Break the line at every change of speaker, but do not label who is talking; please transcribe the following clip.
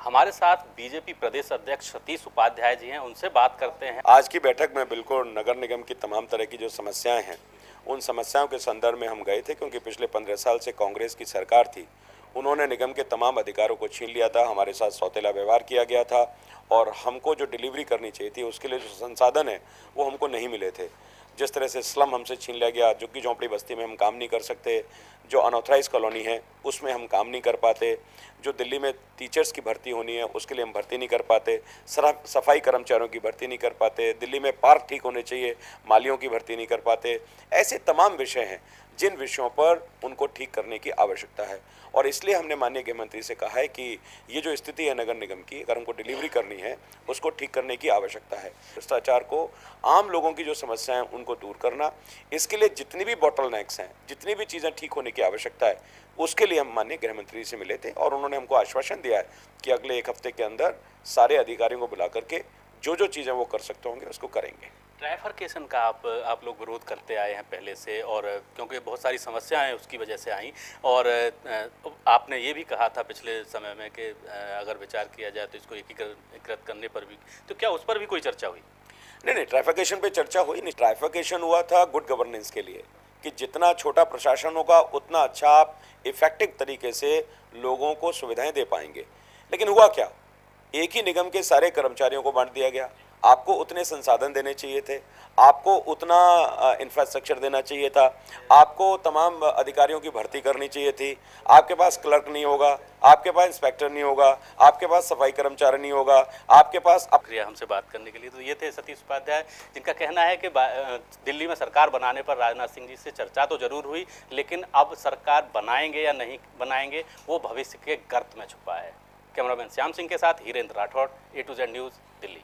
हमारे साथ बीजेपी प्रदेश अध्यक्ष सतीश उपाध्याय जी हैं, उनसे बात करते हैं।
आज की बैठक में बिल्कुल नगर निगम की तमाम तरह की जो समस्याएं हैं उन समस्याओं के संदर्भ में हम गए थे, क्योंकि पिछले 15 साल से कांग्रेस की सरकार थी। उन्होंने निगम के तमाम अधिकारों को छीन लिया था, हमारे साथ सौतेला व्यवहार किया गया था और हमको जो डिलीवरी करनी चाहिए थी उसके लिए जो संसाधन है वो हमको नहीं मिले थे। जिस तरह से स्लम हमसे छीन लिया गया, झुग्गी झोंपड़ी बस्ती में हम काम नहीं कर सकते, जो अनऑथराइज कॉलोनी है उसमें हम काम नहीं कर पाते, जो दिल्ली में टीचर्स की भर्ती होनी है उसके लिए हम भर्ती नहीं कर पाते, सफाई कर्मचारियों की भर्ती नहीं कर पाते, दिल्ली में पार्क ठीक होने चाहिए, मालियों की भर्ती नहीं कर पाते। ऐसे तमाम विषय हैं जिन विषयों पर उनको ठीक करने की आवश्यकता है और इसलिए हमने माननीय गृह मंत्री से कहा है कि ये जो स्थिति है नगर निगम की, अगर हमको डिलीवरी करनी है उसको ठीक करने की आवश्यकता है। भ्रष्टाचार को, आम लोगों की जो समस्याएं हैं उनको दूर करना, इसके लिए जितनी भी बॉटलनेक्स हैं, जितनी भी चीज़ें ठीक होने की आवश्यकता है, उसके लिए हम माननीय गृह मंत्री से मिले थे और उन्होंने हमको आश्वासन दिया है कि अगले 1 हफ्ते के अंदर सारे अधिकारियों को बुला करके जो चीज़ें वो कर सकते होंगे उसको करेंगे।
ट्राइफरकेशन का आप लोग विरोध करते आए हैं पहले से, और क्योंकि बहुत सारी समस्याएं उसकी वजह से आई, और आपने ये भी कहा था पिछले समय में कि अगर विचार किया जाए तो इसको एकीकृत करने पर भी, तो क्या उस पर भी कोई चर्चा हुई?
नहीं, ट्राइफरकेशन पे चर्चा हुई नहीं। ट्राइफरकेशन हुआ था गुड गवर्नेंस के लिए कि जितना छोटा प्रशासन होगा उतना अच्छा आप इफेक्टिव तरीके से लोगों को सुविधाएं दे पाएंगे। लेकिन हुआ क्या, एक ही निगम के सारे कर्मचारियों को बांट दिया गया। आपको उतने संसाधन देने चाहिए थे, आपको उतना इंफ्रास्ट्रक्चर देना चाहिए था, आपको तमाम अधिकारियों की भर्ती करनी चाहिए थी। आपके पास क्लर्क नहीं होगा, आपके पास इंस्पेक्टर नहीं होगा, आपके पास सफाई कर्मचारी नहीं होगा, आपके पास
शुक्रिया हमसे बात करने के लिए। तो ये थे सतीश उपाध्याय, जिनका कहना है कि दिल्ली में सरकार बनाने पर राजनाथ सिंह जी से चर्चा तो जरूर हुई, लेकिन अब सरकार बनाएंगे या नहीं बनाएंगे वो भविष्य के गर्त में छुपा है। कैमरामैन श्याम सिंह के साथ Hirendra Rathore, A to Z news, Delhi.